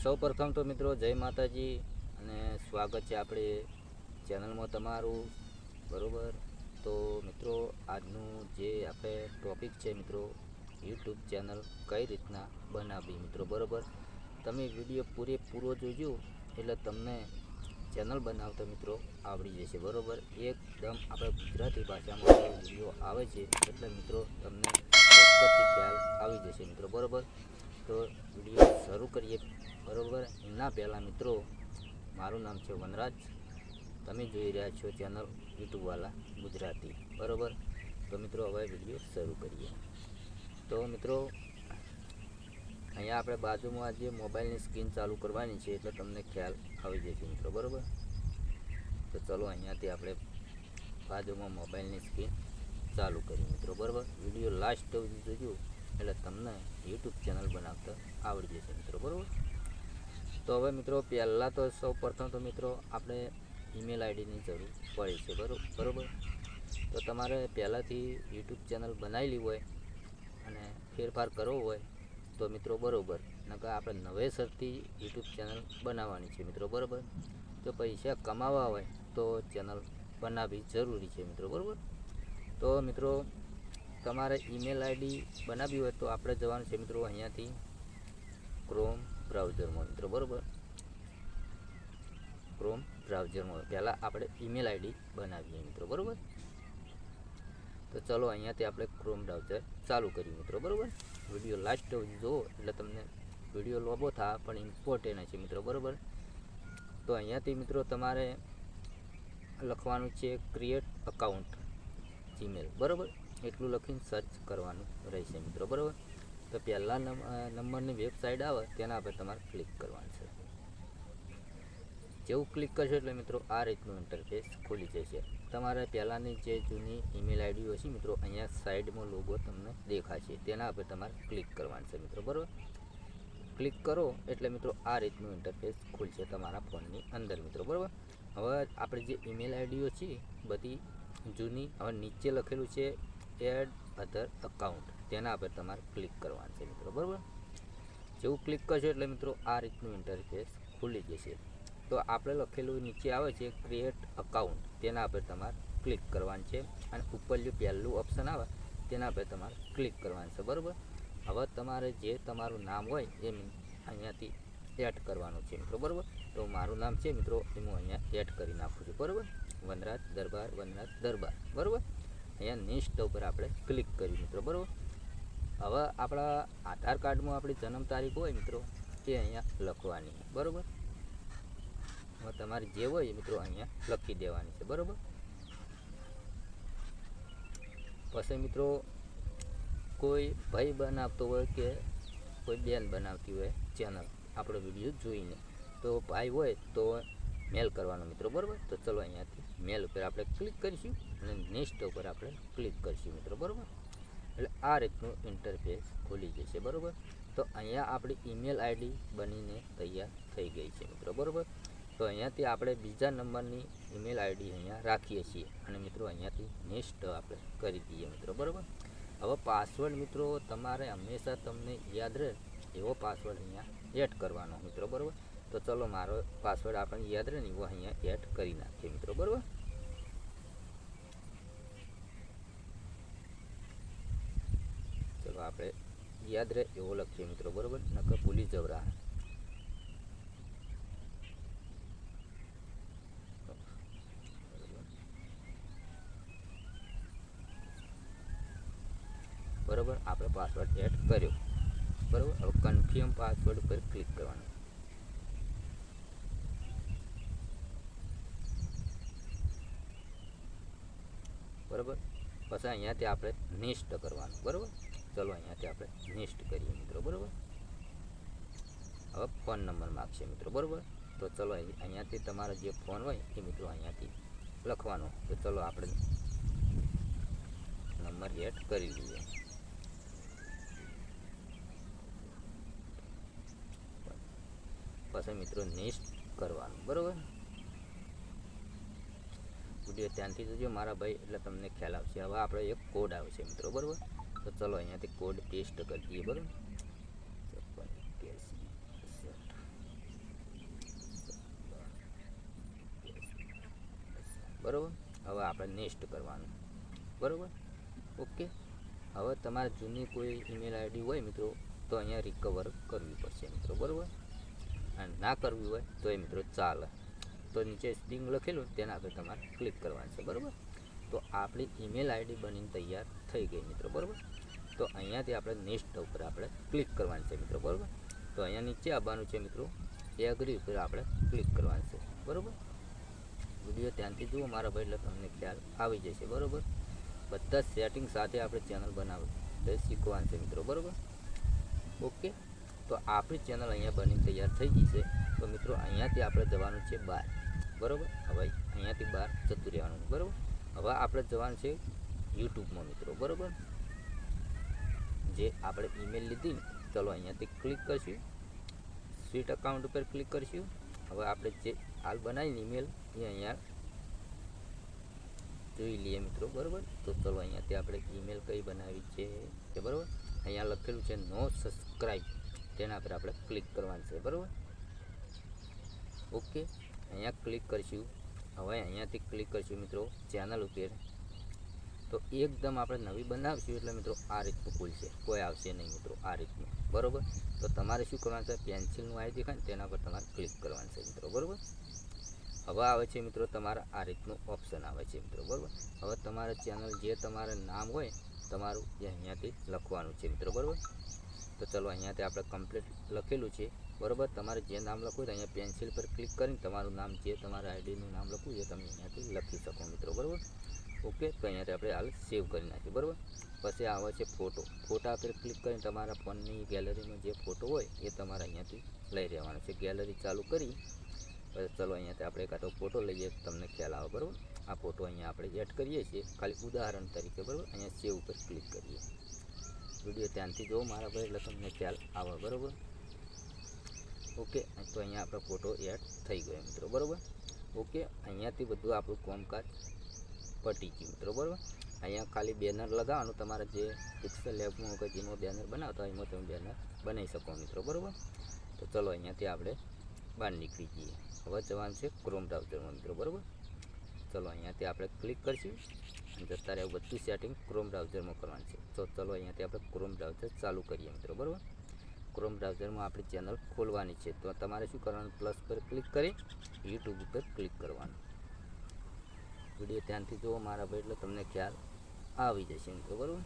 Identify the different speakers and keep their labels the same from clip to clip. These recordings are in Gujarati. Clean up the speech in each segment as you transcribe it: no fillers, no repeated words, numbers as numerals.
Speaker 1: સૌપ્રથમ તો મિત્રો જય માતાજી અને સ્વાગત છે આપણે ચેનલમાં તમારું બરોબર. તો મિત્રો આજનું જે આપણે ટોપિક છે મિત્રો યુટ્યુબ ચેનલ કઈ રીતના બનાવવી મિત્રો બરોબર. તમે વિડીયો પૂરેપૂરો જોજો એટલે તમને ચેનલ બનાવતા મિત્રો આવડી જશે બરોબર. એકદમ આપણે ગુજરાતી ભાષામાં વિડીયો આવે છે એટલે મિત્રો તમને ચોક્કસથી ખ્યાલ આવી જશે મિત્રો બરોબર. તો વિડીયો શરૂ કરીએ બરોબર. એના પહેલાં મિત્રો મારું નામ છે વનરાજ, તમે જોઈ રહ્યા છો ચેનલ યુટ્યુબવાલા ગુજરાતી બરોબર. તો મિત્રો હવે વિડીયો શરૂ કરીએ. તો મિત્રો અહીંયા આપણે બાજુમાં જે મોબાઈલની સ્ક્રીન ચાલુ કરવાની છે એટલે તમને ખ્યાલ આવી જશે મિત્રો બરોબર. તો ચલો અહીંયાથી આપણે બાજુમાં મોબાઈલની સ્ક્રીન ચાલુ કરીએ મિત્રો બરોબર. વિડીયો લાસ્ટ સુધી જોજો એટલે તમને યુટ્યુબ ચેનલ બનાવતા આવડી જશે મિત્રો બરોબર. તો હવે મિત્રો પહેલાં તો સૌ પ્રથમ તો મિત્રો આપણે ઈમેલ આઈડીની જરૂર પડે છે બરોબર. તો તમારે પહેલાંથી યુટ્યુબ ચેનલ બનાવેલી હોય અને ફેરફાર કરવો હોય તો મિત્રો બરાબર, નકર આપણે નવેસરથી યુટ્યુબ ચેનલ બનાવવાની છે મિત્રો બરાબર. તો પૈસા કમાવા હોય તો ચેનલ બનાવવી જરૂરી છે મિત્રો બરાબર. તો મિત્રો તમારે ઈમેલ આઈડી બનાવવી હોય તો આપણે જવાનું છે મિત્રો અહીંયાથી ક્રોમ બ્રાઉઝરમાં મિત્રો બરાબર. ક્રોમ બ્રાઉઝરમાં પહેલાં આપણે ઈમેલ આઈડી બનાવીએ મિત્રો બરાબર. તો ચલો અહીંયાથી આપણે ક્રોમ બ્રાઉઝર ચાલુ કરીએ મિત્રો બરાબર. વિડીયો લાસ્ટ જુઓ એટલે તમને વિડીયો લોબો થાય પણ ઇમ્પોર્ટન્ટ છે મિત્રો બરાબર. તો અહીંયાથી મિત્રો તમારે લખવાનું છે ક્રિએટ અકાઉન્ટ જીમેલ બરાબર. એટલું લખીને સર્ચ કરવાનું રહેશે મિત્રો બરાબર. તો પહેલાં નંબરની વેબસાઇટ આવે તેના પર તમારે ક્લિક કરવાનું છે. જેવું ક્લિક કરશો એટલે મિત્રો આ રીતનું ઇન્ટરફેસ ખુલી જશે. તમારે પહેલાંની જે જૂની ઈમેલ આઈડી હશે મિત્રો અહીંયા સાઈડમાં લોગો તમને દેખાશે, તેના પર તમારે ક્લિક કરવાનું છે મિત્રો બરાબર. ક્લિક કરો એટલે મિત્રો આ રીતનું ઇન્ટરફેસ ખુલશે તમારા ફોનની અંદર મિત્રો બરાબર. હવે આપણે જે ઈમેલ આઈડીઓ છે બધી જૂની, હવે નીચે લખેલું છે એડ અધર અકાઉન્ટ, તેના પર તમારે ક્લિક કરવાનું છે મિત્રો બરાબર. જેવું ક્લિક કરશો એટલે મિત્રો આ રીતનું ઇન્ટરફેસ ખુલી જશે. તો આપણે લખેલું નીચે આવે છે ક્રિએટ અકાઉન્ટ, તેના પર તમારે ક્લિક કરવાનું છે અને ઉપર જે પહેલું ઓપ્શન આવે તેના પર તમારે ક્લિક કરવાનું છે બરાબર. હવે તમારે જે તમારું નામ હોય એ અહીંયાથી એડ કરવાનું છે મિત્રો બરાબર. તો મારું નામ છે મિત્રો એ હું અહીંયા એડ કરી નાખું છું બરાબર. વનરાજ દરબાર બરાબર. અહીંયા નેક્સ્ટ ઉપર આપણે ક્લિક કર્યું મિત્રો બરાબર. હવે આપણા આધાર કાર્ડમાં આપણી જન્મ તારીખ હોય મિત્રો એ અહીંયા લખવાની બરાબર. હવે તમારે જે હોય મિત્રો અહીંયા લખી દેવાની છે બરાબર. પછી મિત્રો કોઈ ભાઈ બનાવતો હોય કે કોઈ બેન બનાવતી હોય ચેનલ આપણો વિડીયો જોઈને, તો ભાઈ હોય તો મેલ કરવાનો મિત્રો બરાબર. તો ચલો અહીંયાથી મેલ ઉપર આપણે ક્લિક કરીશું અને નેક્સ્ટ ઉપર આપણે ક્લિક કરીશું મિત્રો બરાબર. એટલે આ રીતનું ઇન્ટરફેસ ખુલી જશે બરાબર. તો અહીંયા આપણી ઈમેલ આઈડી બનીને તૈયાર થઈ ગઈ છે મિત્રો બરાબર. તો અહીંયાથી આપણે બીજા નંબરની ઈમેલ આઈડી અહીંયા રાખીએ છીએ અને મિત્રો અહીંયાથી નેક્સ્ટ આપણે કરી દઈએ મિત્રો બરાબર. હવે પાસવર્ડ મિત્રો તમારે હંમેશા તમને યાદ રહે એવો પાસવર્ડ અહીંયા એડ કરવાનો મિત્રો બરાબર. તો ચલો મારો પાસવર્ડ આપણને યાદ રહે ને એવો અહીંયા એડ કરી નાખીએ મિત્રો બરાબર. ચલો આપણે યાદ રહે એવો લખીએ મિત્રો બરાબર, નકર ભૂલી જવરા. બરાબર આપણે પાસવર્ડ એડ કર્યો બરાબર. હવે કન્ફર્મ પાસવર્ડ ઉપર ક્લિક કરવાનું બરાબર. પછી અહીંયાથી આપણે નેક્સ્ટ કરવાનું બરાબર. ચલો અહીંયાથી આપણે નેક્સ્ટ કરીએ મિત્રો બરાબર. હવે ફોન નંબર માગશે મિત્રો બરાબર. તો ચલો અહીંયાથી તમારો જે ફોન હોય એ મિત્રો અહીંયાથી લખવાનો. તો ચલો આપણે નંબર એડ કરી લઈએ. પછી મિત્રો નેક્સ્ટ કરવાનું બરાબર. વિડીયો ધ્યાનથી જોજો મારા ભાઈ એટલે તમને ખ્યાલ આવશે. હવે આપણે એક કોડ આવશે મિત્રો બરાબર. તો ચલો અહીંયાથી કોડ પેસ્ટ કરી દઈએ બરાબર. બરાબર. હવે આપણે નેક્સ્ટ કરવાનું, બરાબર. ઓકે. હવે તમારે જૂની કોઈ ઈમેલ આઈડી હોય મિત્રો તો અહીંયા રિકવર કરવી પડશે મિત્રો, બરાબર. અને ના કરવી હોય તો એ મિત્રો ચાલે. તો નીચે સ્ટિંગ લખેલું તેના પર તમારે ક્લિક કરવાનું છે, બરાબર. તો આપણી ઈમેલ આઈડી બનીને તૈયાર થઈ ગઈ મિત્રો, બરાબર. તો અહીંયાથી આપણે નેક્સ્ટ ઉપર આપણે ક્લિક કરવાનું છે મિત્રો, બરાબર. તો અહીંયા નીચે આવવાનું છે મિત્રો, એગ્રી ઉપર આપણે ક્લિક કરવાનું છે, બરાબર. વિડીયો ધ્યાનથી જુઓ મારા ભાઈ, એટલે તમને ખ્યાલ આવી જશે, બરાબર. બધા સેટિંગ સાથે આપણે ચેનલ બનાવી શીખવાનું છે મિત્રો, બરાબર. ઓકે. તો આપણી ચેનલ અહીંયા બની તૈયાર થઈ ગઈ છે. તો મિત્રો અહીંયાથી આપણે જવાનું છે બહાર, બરાબર. હવે અહીંયાથી બહાર જતું રહેવાનું, બરાબર. હવે આપણે જવાનું છે યુટ્યુબમાં મિત્રો, બરાબર. જે આપણે ઈમેલ લીધી ને, ચલો અહીંયાથી ક્લિક કરશું, સ્વીટ અકાઉન્ટ ઉપર ક્લિક કરશું. હવે આપણે જે હાલ બનાવીને ઈમેલ એ અહીંયા જોઈ લઈએ મિત્રો, બરાબર. તો ચલો અહીંયાથી આપણે ઈમેલ કઈ બનાવી છે કે બરાબર, અહીંયા લખેલું છે નો સબસ્ક્રાઈબ, તેના પર આપણે ક્લિક કરવાનું છે, બરાબર. ઓકે. અહીંયા ક્લિક કરીશું. હવે અહીંયાથી ક્લિક કરીશું મિત્રો ચેનલ ઉપર. તો એકદમ આપણે નવી બનાવશું એટલે મિત્રો આ રીતનું ખુલશે, કોઈ આવશે નહીં મિત્રો આ રીતનું, બરાબર. તો તમારે શું કરવાનું છે, પેન્સિલનું આવી દેખાય ને તેના પર તમારે ક્લિક કરવાનું છે મિત્રો, બરાબર. હવે આવે છે મિત્રો તમારા આ રીતનું ઓપ્શન આવે છે મિત્રો, બરાબર. હવે તમારે ચેનલ જે તમારું નામ હોય તમારું એ અહીંયાથી લખવાનું છે મિત્રો, બરાબર. તો ચલો અહીંયાથી આપણે કમ્પ્લીટ લખેલું છે, બરાબર. તમારે જે નામ લખવું તો અહીંયા પેન્સિલ પર ક્લિક કરીને તમારું નામ જે તમારા આઈડીનું નામ લખવું એ તમે અહીંયાથી લખી શકો મિત્રો, બરાબર. ઓકે. તો અહીંયાથી આપણે હાલ સેવ કરી નાખીએ, બરાબર. પછી આવે છે ફોટો. ફોટા પર ક્લિક કરીને તમારા ફોનની ગેલેરીમાં જે ફોટો હોય એ તમારે અહીંયાથી લઈ રહેવાનો છે. ગેલેરી ચાલુ કરી પછી ચલો અહીંયાથી આપણે કાં તો ફોટો લઈએ, તમને ખ્યાલ આવે, બરાબર. આ ફોટો અહીંયા આપણે એડ કરીએ છીએ ખાલી ઉદાહરણ તરીકે, બરાબર. અહીંયા સેવ ઉપર ક્લિક કરીએ. વિડીયો ધ્યાનથી જુઓ મારા ભાઈ, એટલે તમને ખ્યાલ આવે, બરાબર. ઓકે. તો અહીંયા આપણો ફોટો એડ થઈ ગયો મિત્રો, બરાબર. ઓકે. અહીંયાથી બધું આપણું કામકાજ પટી ગયું મિત્રો, બરાબર. અહીંયા ખાલી બેનર લગાવવાનું, તમારે જે પિક્સલ લેબમાં કે જેમાં બેનર બનાવતા એમાં તમે બેનર બનાવી શકો મિત્રો, બરાબર. તો ચલો અહીંયાથી આપણે બહાર નીકળી જઈએ. હવે જવાનું છે ક્રોમ બ્રાઉઝરમાં મિત્રો, બરાબર. ચલો અહીંયાથી આપણે ક્લિક કરીશું અને જતા રહે બધું સેટિંગ ક્રોમ બ્રાઉઝરમાં કરવાનું છે. તો ચલો અહીંયાથી આપણે ક્રોમ બ્રાઉઝર ચાલુ કરીએ મિત્રો, બરાબર. ક્રોમ બ્રાઉઝરમાં આપણી ચેનલ ખોલવાની છે. તો તમારે શું કરવાનું, પ્લસ પર ક્લિક કરી યુટ્યુબ ઉપર ક્લિક કરવાનું. વિડીયો ધ્યાનથી જુઓ મારા ભાઈ, એટલે તમને ખ્યાલ આવી જશે મિત્રો, બરાબર.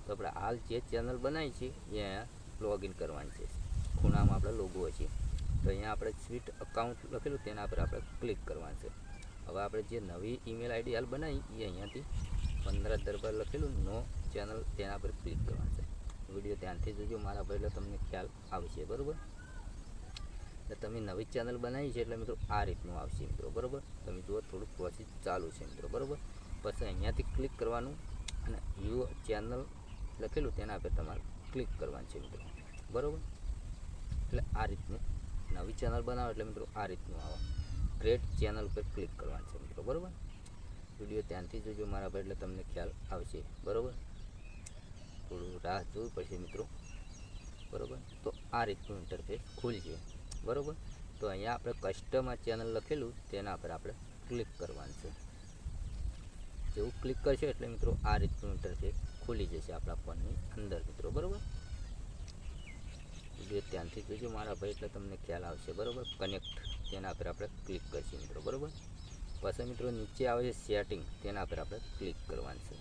Speaker 1: તો આપણે હાલ જે ચેનલ બનાવી છે એ અહીંયા લોગિન કરવાની છે. ખૂણામાં આપણે લોગો હશે, તો અહીંયા આપણે સ્વીટ અકાઉન્ટ લખેલું તેના પર આપણે ક્લિક કરવાનું છે. હવે આપણે જે નવી ઈમેલ આઈડી હાલ બનાવી એ અહીંયાથી 15 દરબાર લખેલું નો ચેનલ તેના પર ક્લિક કરવાનું છે. વિડીયો ધ્યાનથી જોજો મારા ભાઈ, એટલે તમને ખ્યાલ આવશે, બરાબર. એટલે તમે નવી ચેનલ બનાવી છે એટલે મિત્રો આ રીતનું આવશે મિત્રો, બરાબર. તમે જુઓ થોડુંક પ્રોસેસ ચાલુ છે મિત્રો, બરાબર. પછી અહીંયાથી ક્લિક કરવાનું અને યુ ચેનલ લખેલું તેના પર તમારે ક્લિક કરવાનું છે મિત્રો, બરાબર. એટલે આ રીતનું નવી ચેનલ બનાવો એટલે મિત્રો આ રીતનું આવે. ક્રિએટ ચેનલ ઉપર ક્લિક કરવાનું છે મિત્રો, બરાબર. વિડીયો ધ્યાનથી જોજો મારા ભાઈ, એટલે તમને ખ્યાલ આવશે, બરાબર. થોડું રાહ જોવી પડશે મિત્રો, બરાબર. તો આ રીતનું ઇન્ટરફેસ ખુલશે, બરાબર. તો અહીંયા આપણે કસ્ટમ ચેનલ લખેલું તેના પર આપણે ક્લિક કરવાનું છે. જેવું ક્લિક કરશો એટલે મિત્રો આ રીતનું ઇન્ટરફેસ ખુલી જશે આપણા ફોનની અંદર મિત્રો, બરાબર. વિડીયો ધ્યાનથી જોજો મારા ભાઈ, એટલે તમને ખ્યાલ આવશે, બરાબર. કનેક્ટ તેના પર આપણે ક્લિક કરીશું મિત્રો, બરાબર. પછી મિત્રો નીચે આવે છે સેટિંગ, તેના પર આપણે ક્લિક કરવાનું છે.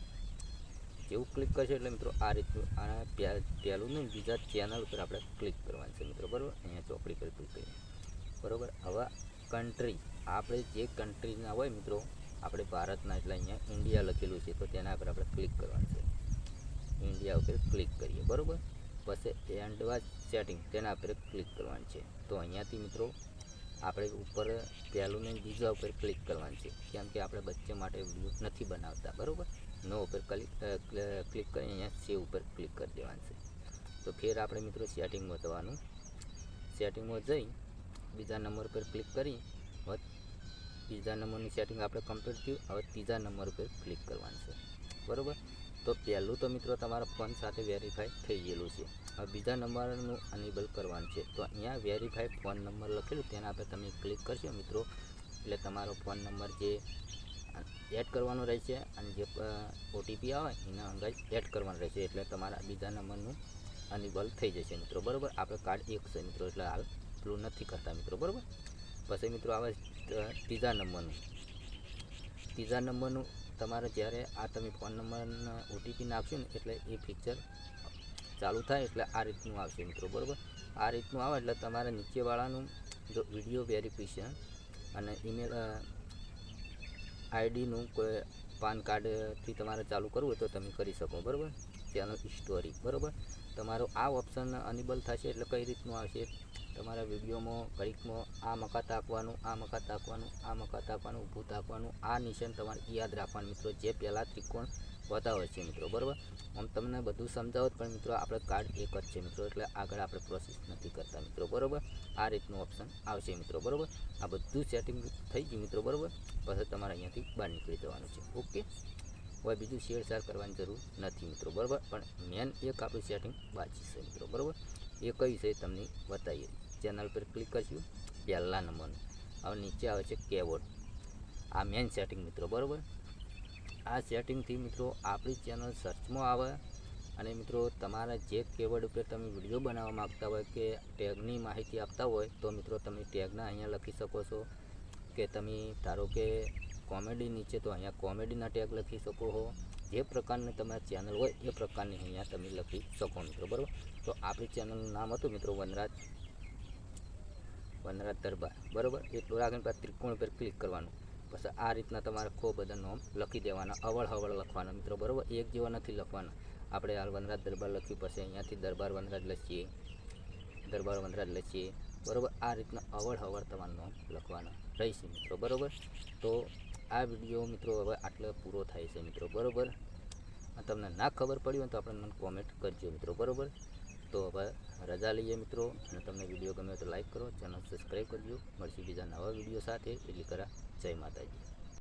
Speaker 1: જેવું ક્લિક કરશો એટલે મિત્રો આ રીતનું આ પહેલું નહીં બીજા ચેનલ ઉપર આપણે ક્લિક કરવાનું છે મિત્રો, બરાબર. અહીંયા ચોકડી પર ક્લિક કરીએ, બરાબર. હવે કન્ટ્રી આપણે જે કન્ટ્રીના હોય મિત્રો, આપણે ભારતના એટલે અહીંયા ઇન્ડિયા લખેલું છે તો તેના પર આપણે ક્લિક કરવાનું છે. ઇન્ડિયા ઉપર ક્લિક કરીએ, બરાબર. પછી એન્ડવાજ સેટિંગ તેના પર ક્લિક કરવાનું છે. તો અહીંયાથી મિત્રો આપણે ઉપર પહેલું ને બીજા ઉપર ક્લિક કરવાનું છે, કેમ કે આપણે બચ્ચે માટે વિડીયો નથી બનાવતા, બરાબર. નો ઉપર ક્લિક કરી અહીંયા સેવ ઉપર ક્લિક કરી દેવાનું છે. તો ફેર આપણે મિત્રો સેટિંગમાં જવાનું. સેટિંગમાં જઈ બીજા નંબર પર ક્લિક કરી બીજા નંબરની સેટિંગ આપણે કમ્પ્લીટ થયું. હવે ત્રીજા નંબર પર ક્લિક કરવાનું છે, બરાબર. તો પહેલું તો મિત્રો તમારા ફોન સાથે વેરીફાઈ થઈ ગયેલું છે. હવે બીજા નંબરનું અનેબલ કરવાનું છે. તો અહીંયા વેરીફાઈ ફોન નંબર લખેલું તેના પર તમે ક્લિક કરશો મિત્રો, એટલે તમારો ફોન નંબર જે એડ કરવાનો રહેશે, અને જે ઓટીપી આવે એના અંગે એડ કરવાનું રહેશે, એટલે તમારા બીજા નંબરનું અનેબલ થઈ જશે મિત્રો, બરાબર. આપણે કાર્ડ એક છે મિત્રો, એટલે હાલ પેલું નથી કરતા મિત્રો, બરાબર. પછી મિત્રો આવે ત્રીજા નંબરનું તમારે જ્યારે આ તમે ફોન નંબરનો ઓટીપી નાખશો ને એટલે એ ફીચર ચાલુ થાય, એટલે આ રીતનું આવશે મિત્રો, બરાબર. આ રીતનું આવે એટલે તમારે નીચેવાળાનું જો વિડીયો વેરિફિકેશન અને ઈમેલ આઈડીનું કોઈ પાન કાર્ડથી તમારે ચાલુ કરવું હોય તો તમે કરી શકો, બરાબર. ચેનલ હિસ્ટોરી, બરાબર. તમારો આ ઓપ્શન અનેબલ થશે એટલે કઈ રીતનું આવશે, તમારા વિડીયોમાં ઘડીકમાં આ મકા તાકવાનું, આ મકા તાકવાનું, આ મકા તાકવાનું, ઊભું તાકવાનું, આ નિશાન તમારે યાદ રાખવાનું મિત્રો, જે પહેલાં ત્રિકોણ બતાવે છે મિત્રો, બરાબર. આમ તમને બધું સમજાવો પણ મિત્રો આપણે કાર્ડ એક જ છે મિત્રો, એટલે આગળ આપણે પ્રોસેસ નથી કરતા મિત્રો, બરાબર. આ રીતનું ઓપ્શન આવશે મિત્રો, બરાબર. આ બધું સેટિંગ થઈ ગયું મિત્રો, બરાબર. પછી તમારે અહીંયાથી બહાર નીકળી જવાનું છે. ઓકે, હવે બીજું શેર કરવાની જરૂર નથી મિત્રો, બરાબર. પણ મેન એક આપણું સેટિંગ બાકી છે મિત્રો, બરાબર. એ કઈ છે તમને બતાવીએ. ચેનલ પર ક્લિક કરશું, પહેલા નંબરનું હવે નીચે આવે છે કીબોર્ડ, આ મેન સેટિંગ મિત્રો, બરાબર. આ સેટિંગથી મિત્રો આપણી ચેનલ સર્ચમાં આવે, અને મિત્રો તમારા જે કીબોર્ડ ઉપર તમે વિડીયો બનાવવા માગતા હોય કે ટેગની માહિતી આપતા હોય તો મિત્રો તમે ટેગના અહીંયા લખી શકો છો, કે તમે ધારો કે કોમેડી નીચે તો અહીંયા કોમેડીના ટેગ લખી શકો છો, જે પ્રકારની તમારી ચેનલ હોય એ પ્રકારની અહીંયા તમે લખી શકો મિત્રો, બરાબર. તો આપણી ચેનલનું નામ હતું મિત્રો વનરાજ દરબાર, બરાબર. એટલું રાખીને પછી ત્રિકોણ પર ક્લિક કરવાનું, પછી આ રીતના તમારે ખૂબ બધા નામ લખી દેવાના, અવળ લખવાના મિત્રો, બરાબર. એક જેવા નથી લખવાના. આપણે હાલ વનરાજ દરબાર લખ્યું, પછી અહીંયાથી દરબાર વનરાજ લખીએ, બરાબર. આ રીતના અવળ તમારું નામ લખવાના રહેશે મિત્રો, બરાબર. તો આ વિડીયો મિત્રો હવે આટલો પૂરો થાય છે મિત્રો, બરાબર. તમને ના ખબર પડી હોય તો આપણે મને કોમેન્ટ કરજો મિત્રો, બરાબર. તો હવે રજા લઈએ મિત્રો, અને તમને વિડીયો ગમે તો લાઈક કરો, ચેનલ સબસ્ક્રાઈબ કરજો. મળશે બીજા નવા વિડીયો સાથે. એટલી કરા, જય માતાજી.